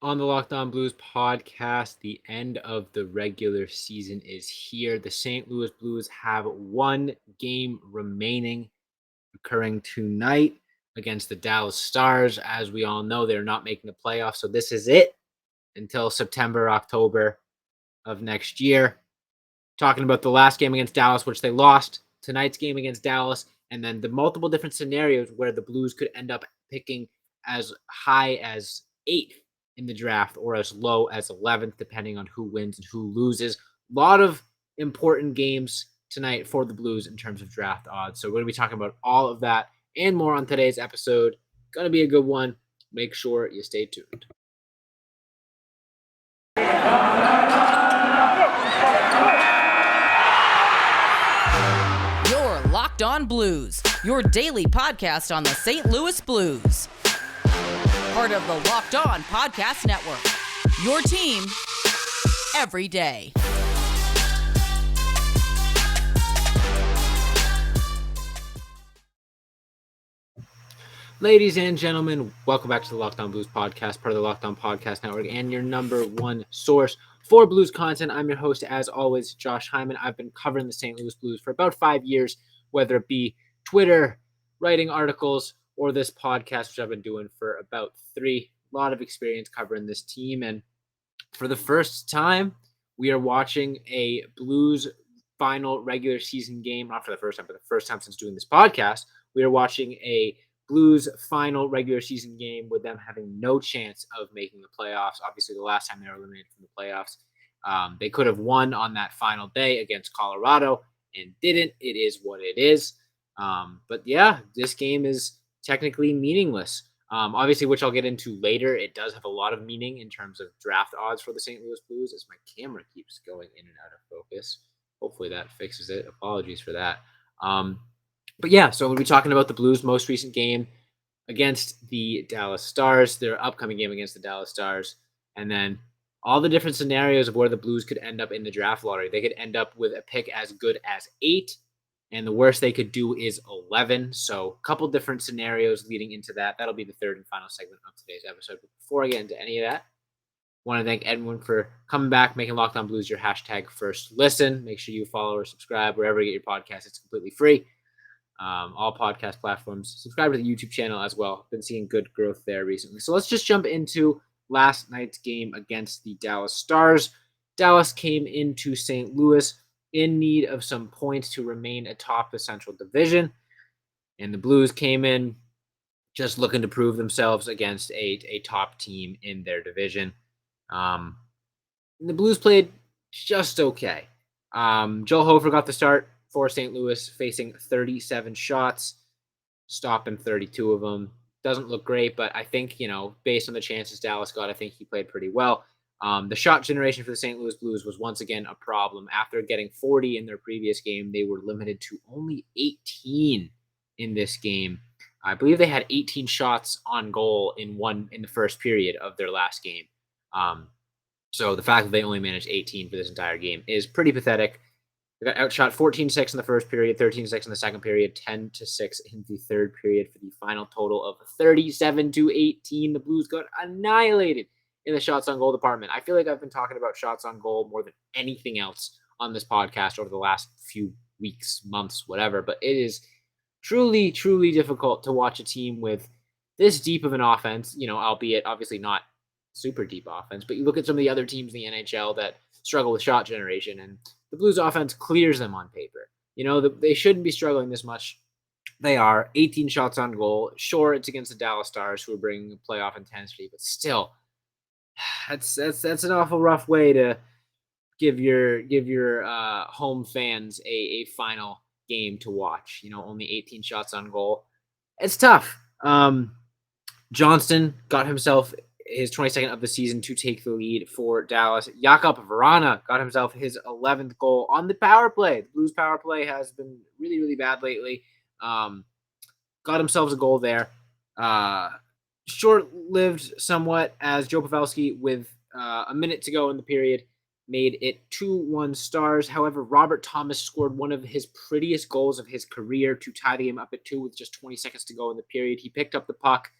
On the Locked On Blues podcast, the end of the regular season is here. The St. Louis Blues have one game remaining, occurring tonight against the Dallas Stars. As we all know, they're not making the playoffs, so this is it until September, October of next year. Talking about the last game against Dallas, which they lost, tonight's game against Dallas, and then the multiple different scenarios where the Blues could end up picking as high as 8th in the draft or as low as 11th, depending on who wins and who loses. A lot of important games tonight for the Blues in terms of draft odds. So we're going to be talking about all of that and more on today's episode. Going to be a good one. Make sure you stay tuned. You're Locked On Blues, your daily podcast on the St. Louis Blues. Part of the Locked On Podcast Network, your team every day. Ladies and gentlemen, welcome back to the Locked On Blues podcast, part of the Locked On Podcast Network, and your number one source for Blues content. I'm your host, as always, Josh Hyman. I've been covering the St. Louis Blues for about 5 years, whether it be Twitter, writing articles, or this podcast, which I've been doing for about 3. A lot of experience covering this team, and for the first time, we are watching a Blues final regular season game. Not for the first time, but the first time since doing this podcast, we are watching a Blues final regular season game with them having no chance of making the playoffs. Obviously, the last time they were eliminated from the playoffs, they could have won on that final day against Colorado and didn't. It is what it is. But yeah, this game is technically meaningless. Obviously, which I'll get into later, it does have a lot of meaning in terms of draft odds for the St. Louis Blues as my camera keeps going in and out of focus. Hopefully that fixes it. Apologies for that. But yeah, so we'll be talking about the Blues' most recent game against the Dallas Stars, their upcoming game against the Dallas Stars, and then all the different scenarios of where the Blues could end up in the draft lottery. They could end up with a pick as good as 8, and the worst they could do is 11. So a couple different scenarios leading into that. That'll be the third and final segment of today's episode. But before I get into any of that, I want to thank Edwin for coming back, making Locked On Blues your hashtag first listen. Make sure you follow or subscribe wherever you get your podcast. It's completely free. All podcast platforms. Subscribe to the YouTube channel as well. Been seeing good growth there recently. So let's just jump into last night's game against the Dallas Stars. Dallas came into St. Louis in need of some points to remain atop the Central Division. And the Blues came in just looking to prove themselves against a top team in their division. And the Blues played just okay. Joel Hofer got the start for St. Louis, facing 37 shots, stopping 32 of them. Doesn't look great, but I think, based on the chances Dallas got, I think he played pretty well. The shot generation for the St. Louis Blues was once again a problem. After getting 40 in their previous game, they were limited to only 18 in this game. I believe they had 18 shots on goal in the first period of their last game. So the fact that they only managed 18 for this entire game is pretty pathetic. They got outshot 14-6 in the first period, 13-6 in the second period, 10-6 in the third period for the final total of 37-18. The Blues got annihilated in the shots on goal department. I feel like I've been talking about shots on goal more than anything else on this podcast over the last few weeks, months, whatever. But it is truly, truly difficult to watch a team with this deep of an offense, albeit obviously not super deep offense. But you look at some of the other teams in the NHL that struggle with shot generation, and the Blues offense clears them on paper. They shouldn't be struggling this much. They are 18 shots on goal. Sure, it's against the Dallas Stars, who are bringing playoff intensity, but still, that's an awful rough way to give your home fans a final game to watch. Only 18 shots on goal. It's tough. Johnston got himself his 22nd of the season to take the lead for Dallas. Jakub Vrana got himself his 11th goal on the power play. The Blues power play has been really, really bad lately. Got himself a goal there. Short-lived somewhat as Joe Pavelski, with a minute to go in the period, made it 2-1 Stars. However, Robert Thomas scored one of his prettiest goals of his career to tie the game up at 2 with just 20 seconds to go in the period. He picked up the puck,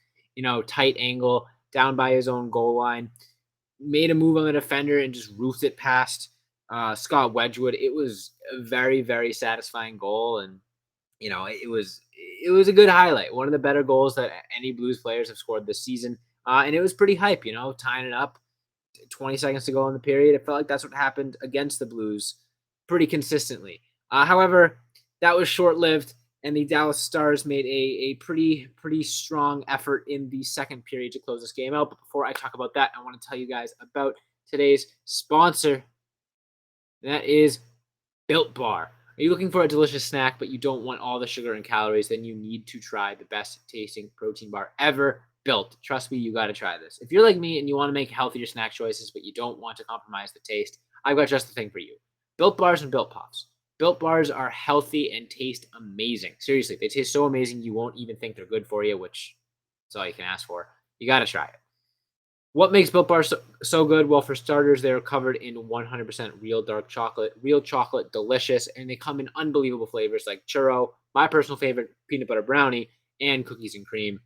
tight angle, down by his own goal line, made a move on the defender and just roofed it past Scott Wedgwood. It was a very, very satisfying goal, and it was a good highlight. One of the better goals that any Blues players have scored this season, and it was pretty hype. Tying it up, 20 seconds to go in the period. It felt like that's what happened against the Blues pretty consistently. However, that was short-lived, and the Dallas Stars made a pretty strong effort in the second period to close this game out. But before I talk about that, I want to tell you guys about today's sponsor. And that is Built Bar. Are you looking for a delicious snack, but you don't want all the sugar and calories? Then you need to try the best tasting protein bar ever built. Trust me, you got to try this. If you're like me and you want to make healthier snack choices, but you don't want to compromise the taste, I've got just the thing for you. Built Bars and Built Puffs. Built Bars are healthy and taste amazing. Seriously, they taste so amazing you won't even think they're good for you, which is all you can ask for. You got to try it. What makes Built Bars so good? Well, for starters, they're covered in 100% real dark chocolate, delicious, and they come in unbelievable flavors like churro, my personal favorite, peanut butter brownie, and cookies and cream.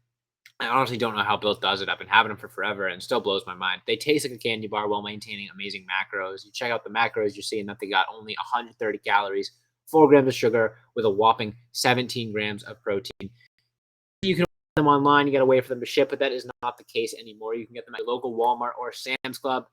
I honestly don't know how Built does it. I've been having them for forever and it still blows my mind. They taste like a candy bar while maintaining amazing macros. You check out the macros, you're seeing that they got only 130 calories, 4 grams of sugar, with a whopping 17 grams of protein. You can order them online. You got to wait for them to ship, but that is not the case anymore. You can get them at your local Walmart or Sam's Club.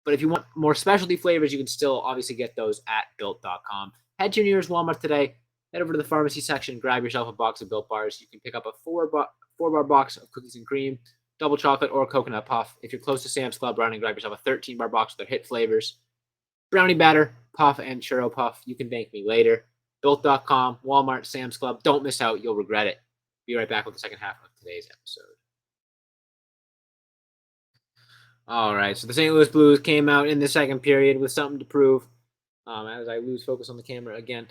But if you want more specialty flavors, you can still obviously get those at Built.com. Head to your nearest Walmart today. Head over to the pharmacy section, grab yourself a box of Built Bars. You can pick up a four-bar box of cookies and cream, double chocolate, or coconut puff. If you're close to Sam's Club, run and grab yourself a 13-bar box with their hit flavors. Brownie batter, puff, and churro puff. You can thank me later. Built.com, Walmart, Sam's Club. Don't miss out. You'll regret it. Be right back with the second half of today's episode. All right, so the St. Louis Blues came out in the second period with something to prove. As I lose focus on the camera again.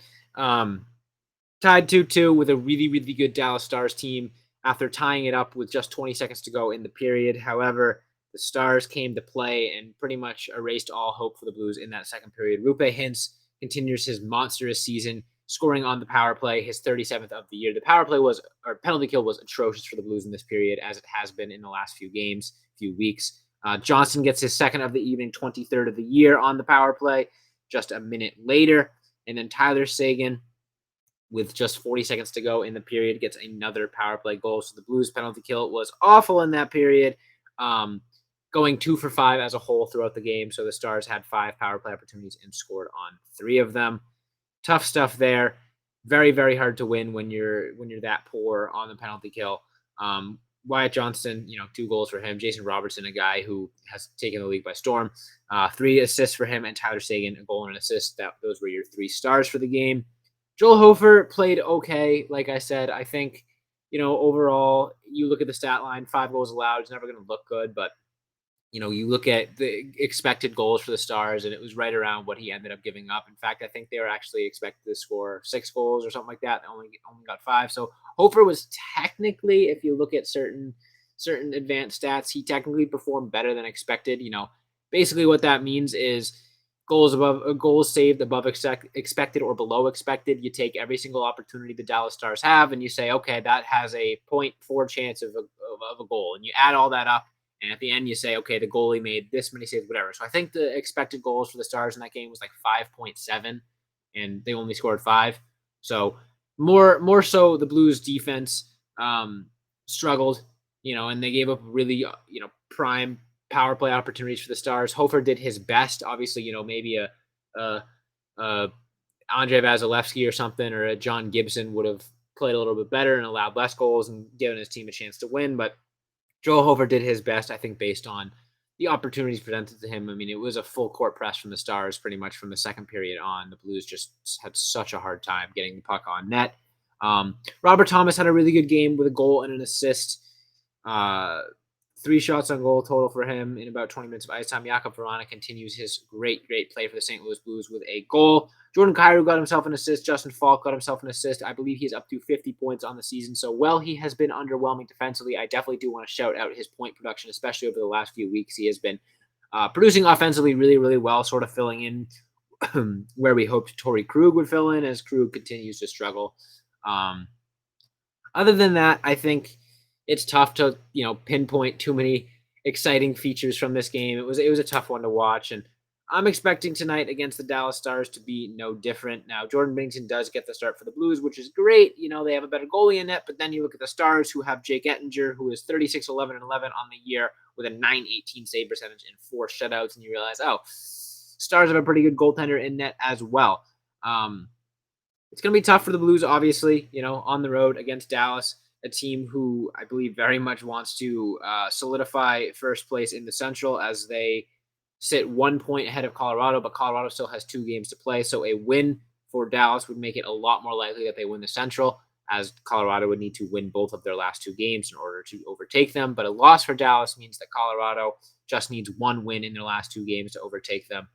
Tied 2-2 with a really, really good Dallas Stars team after tying it up with just 20 seconds to go in the period. However, the Stars came to play and pretty much erased all hope for the Blues in that second period. Roope Hintz continues his monstrous season, scoring on the power play, his 37th of the year. The penalty kill was atrocious for the Blues in this period, as it has been in the last few weeks. Johnson gets his second of the evening, 23rd of the year on the power play just a minute later. And then Tyler Seguin, with just 40 seconds to go in the period, gets another power play goal. So the Blues penalty kill was awful in that period, going 2 for 5 as a whole throughout the game. So the Stars had 5 power play opportunities and scored on 3 of them. Tough stuff there. Very, very hard to win when you're that poor on the penalty kill. Wyatt Johnston, 2 goals for him. Jason Robertson, a guy who has taken the league by storm, 3 assists for him, and Tyler Seguin, a goal and an assist. Those were your 3 stars for the game. Joel Hofer played okay. Like I said, I think, overall, you look at the stat line, 5 goals allowed. It's never going to look good, but you look at the expected goals for the Stars, and it was right around what he ended up giving up. In fact, I think they were actually expected to score 6 goals or something like that. They only got 5. So Hofer was technically, if you look at certain advanced stats, he technically performed better than expected. Basically what that means is goals saved above expected or below expected. You take every single opportunity the Dallas Stars have, and you say, okay, that has a 0.4 chance of a goal, and you add all that up. And at the end, you say, okay, the goalie made this many saves, whatever. So I think the expected goals for the Stars in that game was like 5.7, and they only scored 5. So more so the Blues defense struggled, and they gave up really, prime power play opportunities for the Stars. Hofer did his best. Obviously, maybe a Andrei Vasilevsky or something, or a John Gibson would have played a little bit better and allowed less goals and given his team a chance to win, but Joel Hofer did his best, I think, based on the opportunities presented to him. I mean, it was a full court press from the Stars pretty much from the second period on. The Blues just had such a hard time getting the puck on net. Robert Thomas had a really good game with a goal and an assist. 3 shots on goal total for him in about 20 minutes of ice time. Jakub Vrana continues his great play for the St. Louis Blues with a goal. Jordan Kyrou got himself an assist. Justin Falk got himself an assist. I believe he's up to 50 points on the season. So while he has been underwhelming defensively, I definitely do want to shout out his point production, especially over the last few weeks. He has been producing offensively really, really well, sort of filling in where we hoped Torrey Krug would fill in as Krug continues to struggle. Other than that, I think it's tough to, pinpoint too many exciting features from this game. It was a tough one to watch, and I'm expecting tonight against the Dallas Stars to be no different. Now, Jordan Binnington does get the start for the Blues, which is great. They have a better goalie in net, but then you look at the Stars, who have Jake Ettinger, who is 36-11-11 on the year with a .918 save percentage and 4 shutouts, and you realize, Stars have a pretty good goaltender in net as well. It's going to be tough for the Blues, obviously, on the road against Dallas, a team who I believe very much wants to solidify first place in the Central as they sit 1 point ahead of Colorado, but Colorado still has 2 games to play. So a win for Dallas would make it a lot more likely that they win the Central, as Colorado would need to win both of their last 2 games in order to overtake them. But a loss for Dallas means that Colorado just needs 1 win in their last 2 games to overtake them.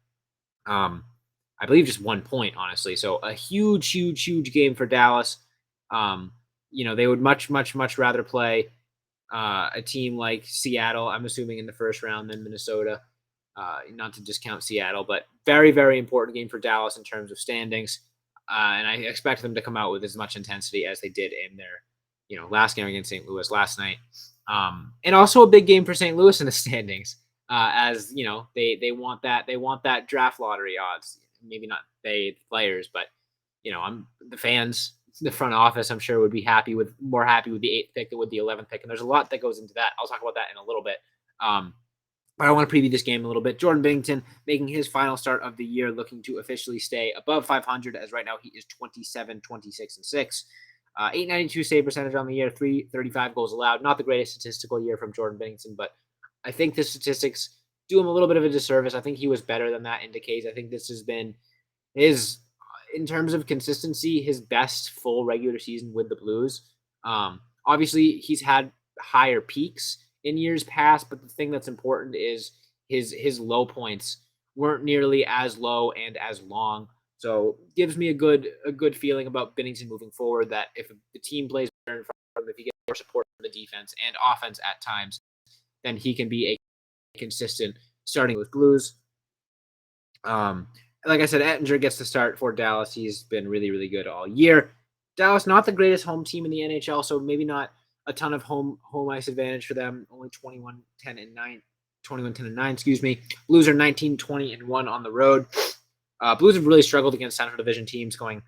I believe just 1 point, honestly. So a huge, huge, huge game for Dallas. They would much, much, much rather play a team like Seattle, I'm assuming, in the first round than Minnesota. Not to discount Seattle, but very, very important game for Dallas in terms of standings. And I expect them to come out with as much intensity as they did in their, last game against St. Louis last night. And also a big game for St. Louis in the standings, as they want that draft lottery odds. Maybe not the players, but the fans, the front office, I'm sure would be more happy with the 8th pick than with the 11th pick. And there's a lot that goes into that. I'll talk about that in a little bit. But I want to preview this game a little bit. Jordan Binnington making his final start of the year, looking to officially stay above 500, as right now he is 27, 26, and 6. 892 save percentage on the year, 335 goals allowed. Not the greatest statistical year from Jordan Binnington, but I think the statistics do him a little bit of a disservice. I think he was better than that indicates. I think this has been in terms of consistency, his best full regular season with the Blues. Obviously, he's had higher peaks in years past, but the thing that's important is his low points weren't nearly as low and as long. So gives me a good feeling about Binnington moving forward, that if the team plays better in front of him, if he gets more support from the defense and offense at times, then he can be a consistent starting with Blues. Like I said, Ettinger gets the start for Dallas. He's been really, really good all year. Dallas, not the greatest home team in the NHL, so maybe not a ton of home ice advantage for them. Only 21-10-9, excuse me. Blues are 19-20-1 on the road. Blues have really struggled against Central Division teams, going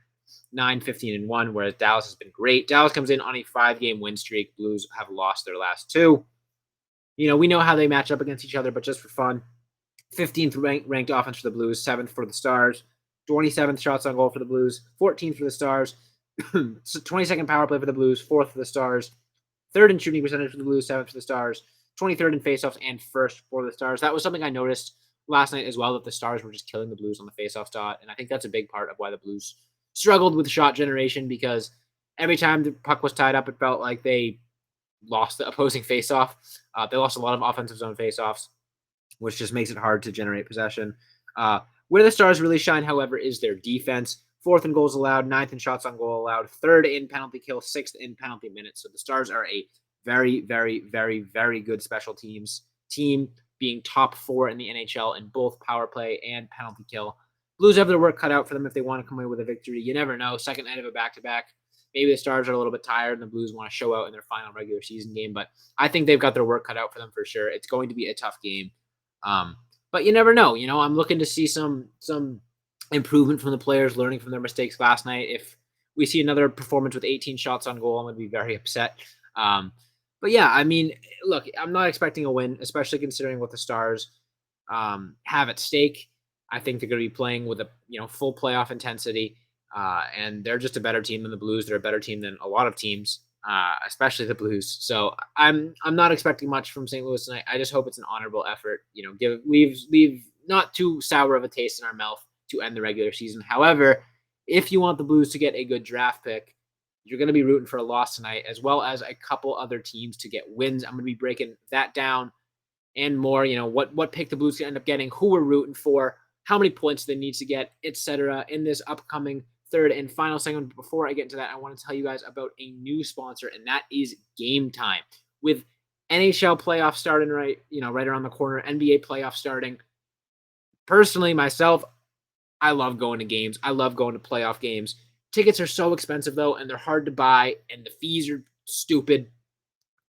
9-15-1, whereas Dallas has been great. Dallas comes in on a 5-game win streak. Blues have lost their last 2. We know how they match up against each other, but just for fun, 15th ranked offense for the Blues, 7th for the Stars, 27th shots on goal for the Blues, 14th for the Stars, 22nd power play for the Blues, 4th for the Stars, 3rd in shooting percentage for the Blues, 7th for the Stars, 23rd in faceoffs, and 1st for the Stars. That was something I noticed last night as well, that the Stars were just killing the Blues on the faceoff dot, and I think that's a big part of why the Blues struggled with shot generation, because every time the puck was tied up, it felt like they lost the opposing faceoff. They lost a lot of offensive zone faceoffs, which just makes it hard to generate possession. Where the Stars really shine, however, is their defense. 4th in goals allowed, 9th in shots on goal allowed, 3rd in penalty kill, 6th in penalty minutes. So the Stars are a very, very, very, very good special teams team, being top 4 in the NHL in both power play and penalty kill. Blues have their work cut out for them if they want to come away with a victory. You never know. Second night of a back-to-back. Maybe the Stars are a little bit tired and the Blues want to show out in their final regular season game, but I think they've got their work cut out for them for sure. It's going to be a tough game. But you never know. I'm looking to see some improvement from the players, learning from their mistakes last night. If we see another performance with 18 shots on goal, I'm going to be very upset. But yeah, I mean, look, I'm not expecting a win, especially considering what the Stars have at stake. I think they're going to be playing with a full playoff intensity, and they're just a better team than the Blues. They're a better team than a lot of teams, especially the Blues. So I'm not expecting much from St. Louis tonight. I just hope it's an honorable effort. Leave not too sour of a taste in our mouth to end the regular season. However, if you want the Blues to get a good draft pick, you're going to be rooting for a loss tonight, as well as a couple other teams to get wins. I'm going to be breaking that down and more. What pick the Blues can end up getting, who we're rooting for, how many points they need to get, etc. in this upcoming third and final segment. But before I get into that, I want to tell you guys about a new sponsor, and that is Game Time. With NHL playoffs starting right around the corner, NBA playoffs starting. Personally, myself, I love going to games. I love going to playoff games. Tickets are so expensive, though, and they're hard to buy, and the fees are stupid.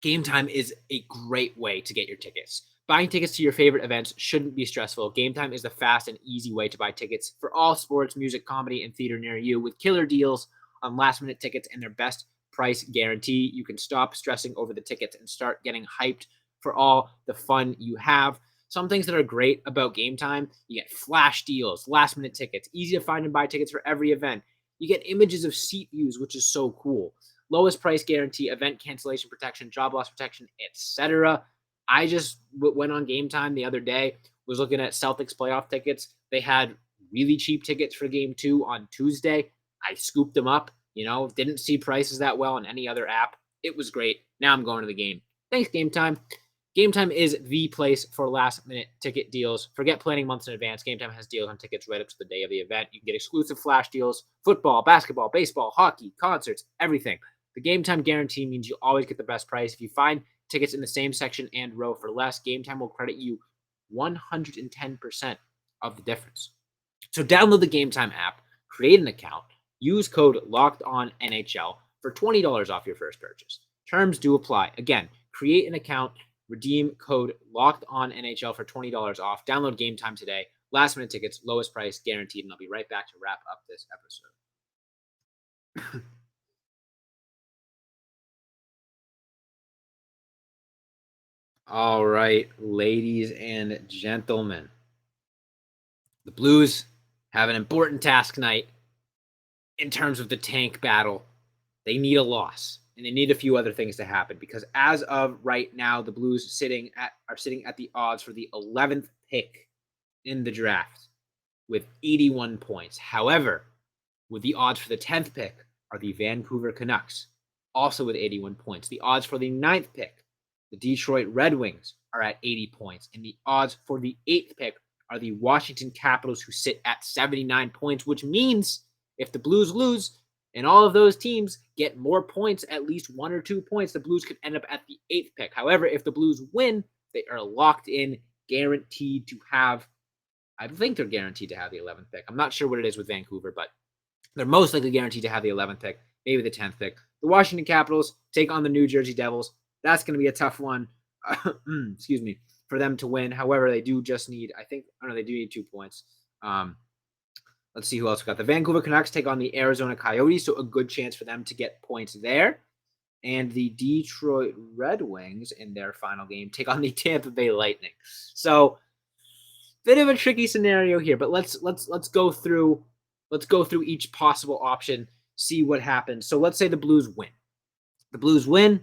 Game Time is a great way to get your tickets. Buying tickets to your favorite events shouldn't be stressful. Game Time is the fast and easy way to buy tickets for all sports, music, comedy, and theater near you. With killer deals on last-minute tickets and their best price guarantee, you can stop stressing over the tickets and start getting hyped for all the fun you have. Some things that are great about Game Time: you get flash deals, last-minute tickets, easy to find and buy tickets for every event. You get images of seat views, which is so cool. Lowest price guarantee, event cancellation protection, job loss protection, etc. I just went on Game Time the other day, was looking at Celtics playoff tickets. They had really cheap tickets for game 2 on Tuesday. I scooped them up, didn't see prices that well on any other app. It was great. Now I'm going to the game. Thanks, Game Time. Game Time is the place for last-minute ticket deals. Forget planning months in advance. Game Time has deals on tickets right up to the day of the event. You can get exclusive flash deals, football, basketball, baseball, hockey, concerts, everything. The Game Time guarantee means you always get the best price. If you find tickets in the same section and row for less, Game Time will credit you 110% of the difference. So download the Game Time app, create an account, use code LOCKEDONNHL for $20 off your first purchase. Terms do apply. Again, create an account, redeem code LOCKEDONNHL for $20 off. Download Game Time today. Last minute tickets, lowest price guaranteed, and I'll be right back to wrap up this episode. All right, ladies and gentlemen, the Blues have an important task tonight in terms of the tank battle. They need a loss, and they need a few other things to happen, because as of right now, the Blues are sitting at the odds for the 11th pick in the draft with 81 points. However, with the odds for the 10th pick are the Vancouver Canucks, also with 81 points. The odds for the 9th pick, the Detroit Red Wings, are at 80 points. And the odds for the 8th pick are the Washington Capitals, who sit at 79 points, which means if the Blues lose and all of those teams get more points, at least 1 or 2 points, the Blues could end up at the 8th pick. However, if the Blues win, they are locked in, guaranteed to have, I think they're guaranteed to have the 11th pick. I'm not sure what it is with Vancouver, but they're most likely guaranteed to have the 11th pick, maybe the 10th pick. The Washington Capitals take on the New Jersey Devils. That's going to be a tough one, excuse me, for them to win. However, they do just need, they do need 2 points. Let's see who else we got. The Vancouver Canucks take on the Arizona Coyotes, so a good chance for them to get points there. And the Detroit Red Wings, in their final game, take on the Tampa Bay Lightning. So, bit of a tricky scenario here, but let's go through each possible option, see what happens. So let's say the Blues win. The Blues win,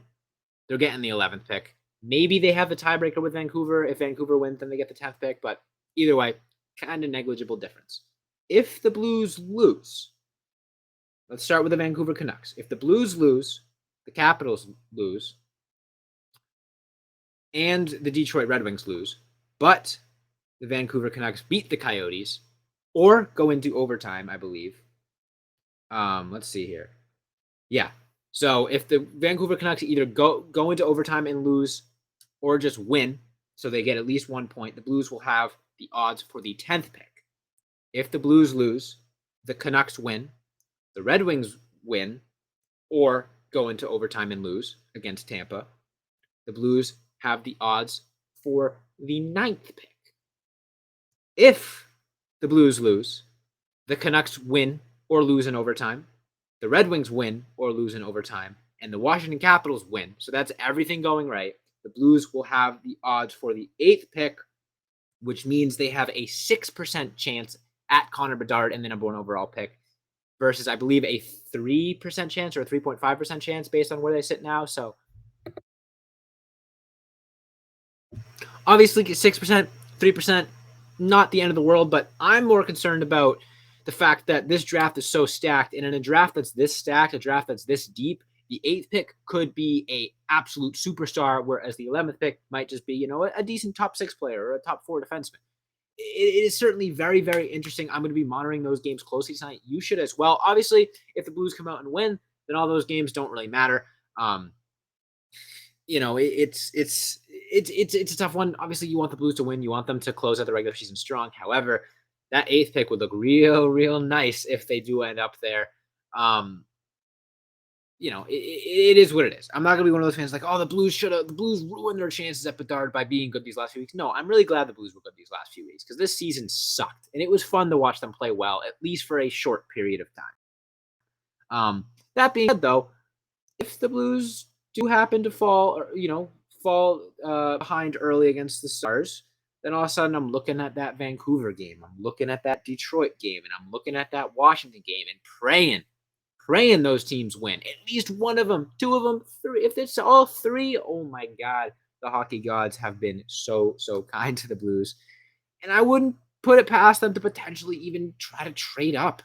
they're getting the 11th pick. Maybe they have the tiebreaker with Vancouver. If Vancouver wins, then they get the 10th pick. But either way, kind of negligible difference. If the Blues lose, let's start with the Vancouver Canucks. If the Blues lose, the Capitals lose, and the Detroit Red Wings lose, but the Vancouver Canucks beat the Coyotes or go into overtime, I believe. Let's see here. Yeah. So if the Vancouver Canucks either go into overtime and lose or just win, so they get at least 1 point, the Blues will have the odds for the 10th pick. If the Blues lose, the Canucks win, the Red Wings win, or go into overtime and lose against Tampa, the Blues have the odds for the 9th pick. If the Blues lose, the Canucks win or lose in overtime, the Red Wings win or lose in overtime, and the Washington Capitals win. So that's everything going right. The Blues will have the odds for the 8th pick, which means they have a 6% chance at Connor Bedard and the number 1 overall pick versus, I believe, a 3% chance or a 3.5% chance based on where they sit now. So obviously 6%, 3%, not the end of the world, but I'm more concerned about the fact that this draft is so stacked, and in a draft that's this stacked, a draft that's this deep, the 8th pick could be a absolute superstar, whereas the 11th pick might just be, a decent top 6 player or a top 4 defenseman. It is certainly very, very interesting. I'm going to be monitoring those games closely tonight. You should as well. Obviously, if the Blues come out and win, then all those games don't really matter. It's a tough one. Obviously, you want the Blues to win. You want them to close out the regular season strong. However, that 8th pick would look real, real nice if they do end up there. it is what it is. I'm not gonna be one of those fans like, oh, the Blues ruined their chances at Bedard by being good these last few weeks. No, I'm really glad the Blues were good these last few weeks because this season sucked and it was fun to watch them play well, at least for a short period of time. That being said, though, if the Blues do happen to fall behind early against the Stars, then all of a sudden I'm looking at that Vancouver game, I'm looking at that Detroit game, and I'm looking at that Washington game and praying those teams win. At least one of them, two of them, three. If it's all three, oh my God, the hockey gods have been so kind to the Blues. And I wouldn't put it past them to potentially even try to trade up.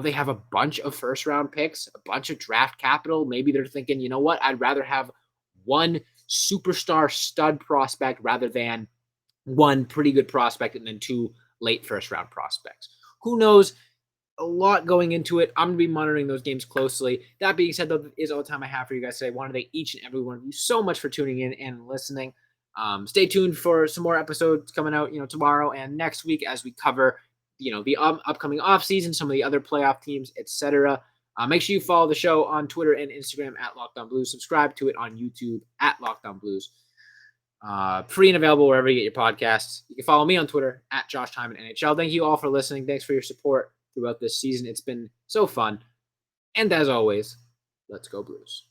They have a bunch of first-round picks, a bunch of draft capital. Maybe they're thinking, you know what, I'd rather have one superstar stud prospect rather than one pretty good prospect and then two late first-round prospects. Who knows? A lot going into it. I'm going to be monitoring those games closely. That being said, though, that is all the time I have for you guys today. I want to thank each and every one of you so much for tuning in and listening. Stay tuned for some more episodes coming out, tomorrow and next week as we cover, the upcoming off season, some of the other playoff teams, etc. Make sure you follow the show on Twitter and Instagram at Locked On Blues. Subscribe to it on YouTube at Locked On Blues. Free and available wherever you get your podcasts. You can follow me on Twitter at Josh Hyman NHL. Thank you all for listening. Thanks for your support throughout this season. It's been so fun. And as always, let's go Blues.